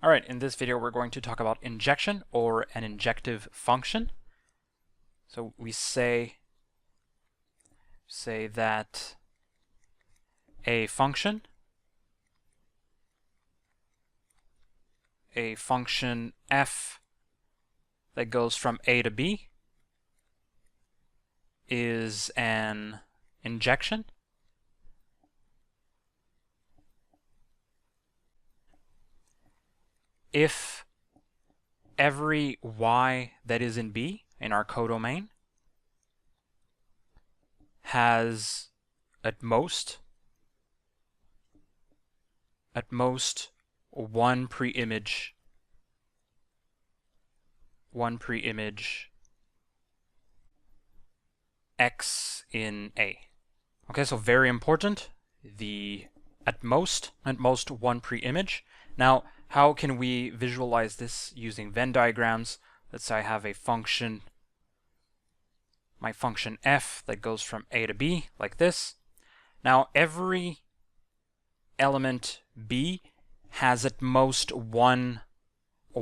All right, in this video we're going to talk about injection or an injective function. So we say that a function f that goes from a to b is an injection if every y that is in B in our codomain has at most one preimage x in A. Okay, so very important, the at most one preimage. Now, how can we visualize this using Venn diagrams? Let's say I have a function, my function f that goes from A to B like this. Now, every element B has at most one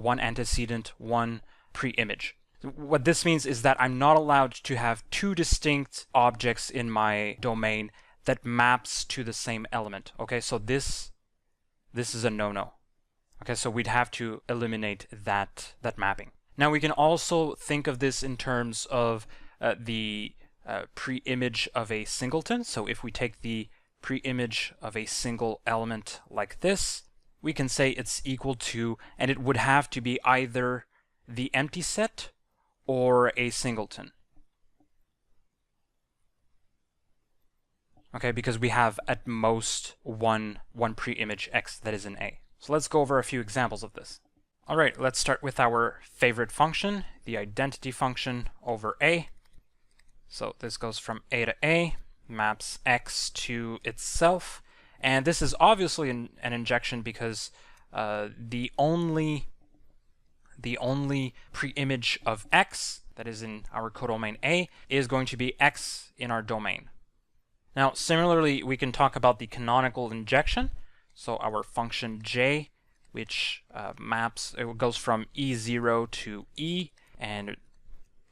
antecedent, one preimage. What this means is that I'm not allowed to have two distinct objects in my domain that maps to the same element. Okay, so this is a no-no. Okay, so we'd have to eliminate that mapping. Now we can also think of this in terms of the preimage of a singleton. So if we take the preimage of a single element like this, we can say it's equal to, and it would have to be either the empty set or a singleton. Okay, because we have at most one preimage x that is in A. So let's go over a few examples of this. All right, let's start with our favorite function, the identity function over A. So this goes from A to A, maps x to itself, and this is obviously an injection because the only preimage of x that is in our codomain A is going to be x in our domain. Now, similarly, we can talk about the canonical injection. So our function j, which it goes from E0 to E, and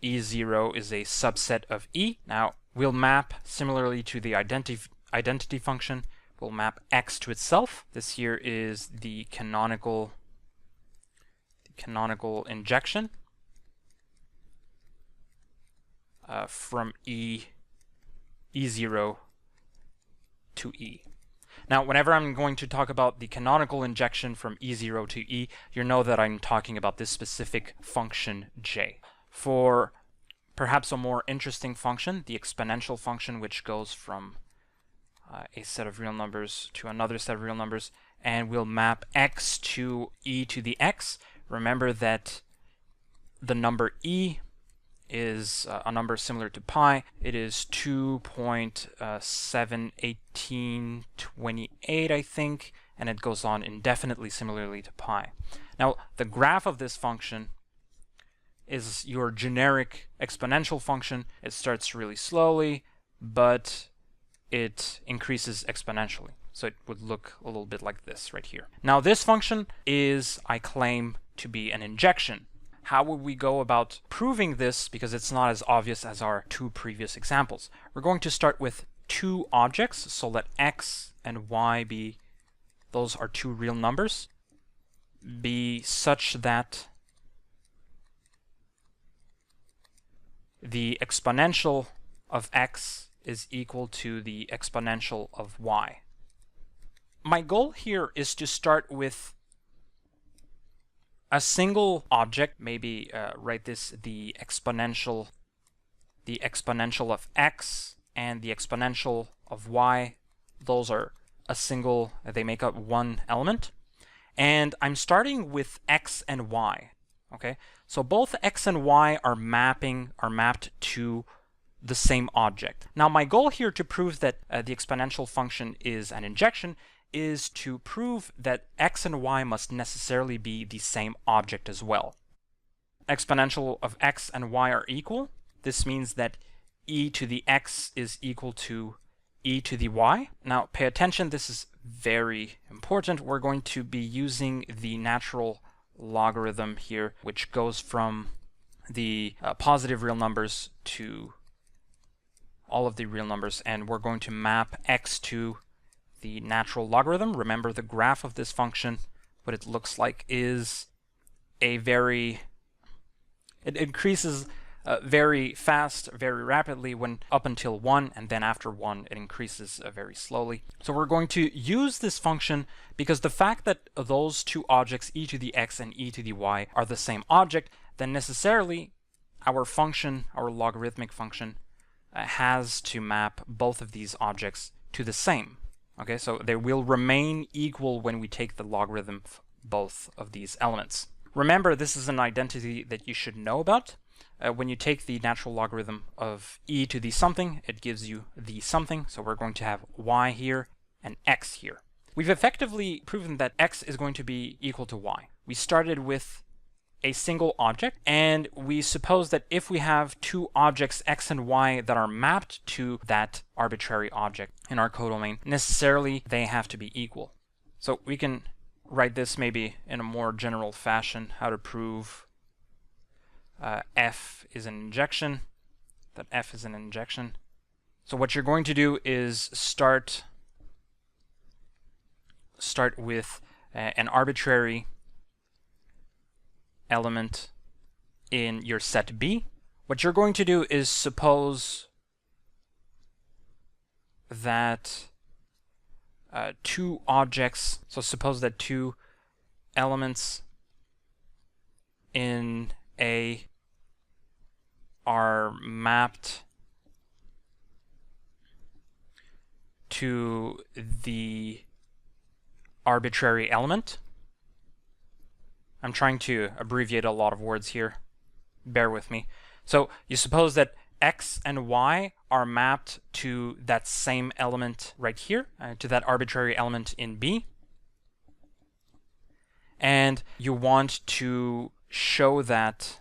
E0 is a subset of E. Now, we'll map similarly to the identity function. We'll map x to itself. This here is the canonical injection from E0 to E. Now, whenever I'm going to talk about the canonical injection from E0 to E, you know that I'm talking about this specific function j. For perhaps a more interesting function, the exponential function, which goes from a set of real numbers to another set of real numbers, and we'll map x to e to the x. Remember that the number e is a number similar to pi. It is 2.71828, I think, and it goes on indefinitely similarly to pi. Now, the graph of this function is your generic exponential function. It starts really slowly, but it increases exponentially. So it would look a little bit like this right here. Now, this function is, I claim, to be an injection. How would we go about proving this? Because it's not as obvious as our two previous examples. We're going to start with two objects, so let x and y be, those are two real numbers, be such that the exponential of x is equal to the exponential of y. My goal here is to start with a single object, maybe write this the exponential of x and the exponential of y. Those are a single, they make up one element. And I'm starting with x and y. Okay, so both x and y are mapped to the same object. Now, my goal here to prove that the exponential function is an injection is to prove that x and y must necessarily be the same object as well. Exponential of x and y are equal. This means that e to the x is equal to e to the y. Now pay attention, this is very important. We're going to be using the natural logarithm here, which goes from the positive real numbers to all of the real numbers, and we're going to map x to the natural logarithm. Remember, the graph of this function, what it looks like is it increases very fast, very rapidly when up until 1, and then after 1 it increases very slowly. So we're going to use this function because the fact that those two objects, e to the x and e to the y, are the same object, then necessarily our function, our logarithmic function, has to map both of these objects to the same. Okay, so they will remain equal when we take the logarithm of both of these elements. Remember, this is an identity that you should know about. When you take the natural logarithm of e to the something, it gives you the something. So we're going to have y here and x here. We've effectively proven that x is going to be equal to y. We started with a single object, and we suppose that if we have two objects x and y that are mapped to that arbitrary object in our codomain, necessarily they have to be equal. So we can write this maybe in a more general fashion, how to prove f is an injection, that f is an injection. So what you're going to do is start with an arbitrary element in your set B. What you're going to do is suppose that two objects, so suppose that two elements in A are mapped to the arbitrary element. I'm trying to abbreviate a lot of words here. Bear with me. So you suppose that x and y are mapped to that same element right here, to that arbitrary element in B. And you want to show that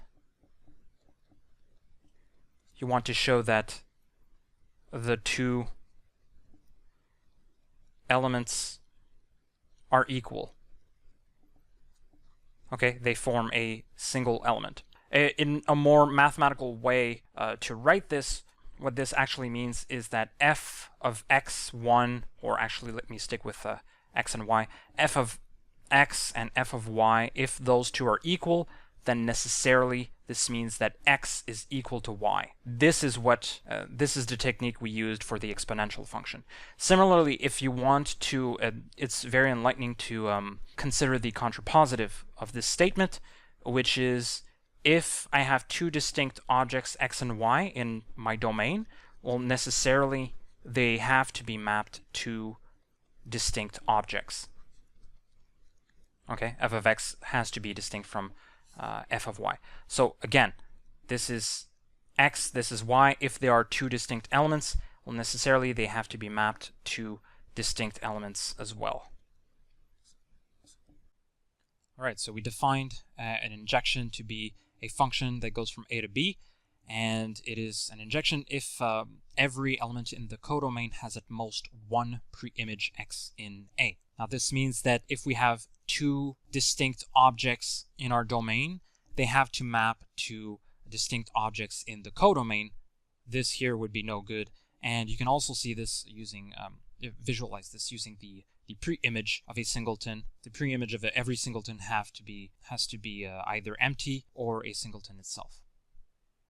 the two elements are equal. Okay, they form a single element. In a more mathematical way to write this, what this actually means is that f of x1, or actually let me stick with x and y, f of x and f of y, if those two are equal, then necessarily this means that x is equal to y. This is the technique we used for the exponential function. Similarly, if you want to, it's very enlightening to consider the contrapositive of this statement, which is if I have two distinct objects x and y in my domain, well, necessarily they have to be mapped to distinct objects. Okay, f of x has to be distinct from f of y. So again, this is x, this is y. If there are two distinct elements, well, necessarily they have to be mapped to distinct elements as well. All right, so we defined an injection to be a function that goes from A to B, and it is an injection if every element in the codomain has at most one preimage x in A. Now this means that if we have two distinct objects in our domain, they have to map to distinct objects in the codomain. This here would be no good, and you can also see this using, visualize this using the preimage of a singleton. The preimage of every singleton has to be either empty or a singleton itself.